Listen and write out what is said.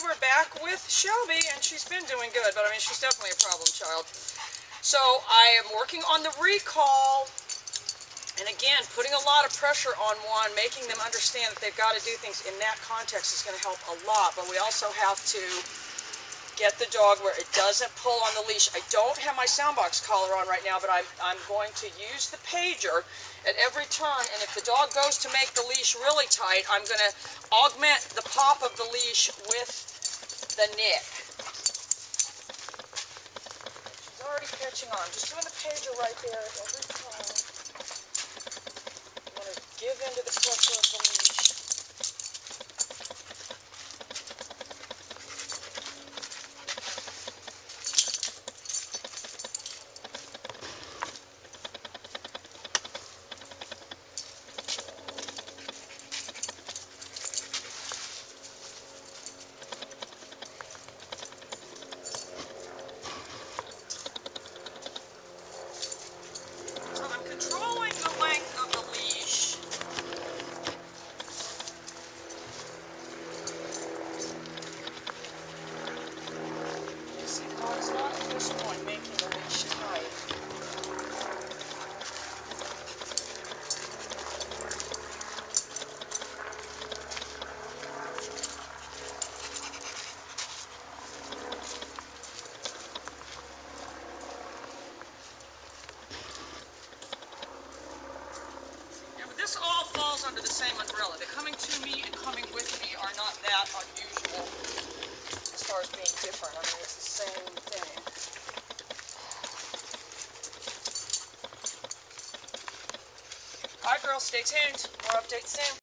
We're back with Shelby, and she's been doing good, but I mean, she's definitely a problem child. So I am working on the recall, and again, putting a lot of pressure on one, making them understand that they've got to do things in that context is going to help a lot, but we also have to get the dog where it doesn't pull on the leash. I don't have my soundbox collar on right now, but I'm going to use the pager at every turn, and if the dog goes to make the leash really tight, I'm going to augment the pop of the leash with the nick. She's already catching on. Just doing the pager right there every time. I'm going to give into the pressure of the leash. Controlling the length of the leash. You see, the dog's not at this point making the leash tight. This all falls under the same umbrella. The coming to me and coming with me are not that unusual as far as being different. I mean, it's the same thing. All right, girls, stay tuned. More updates soon.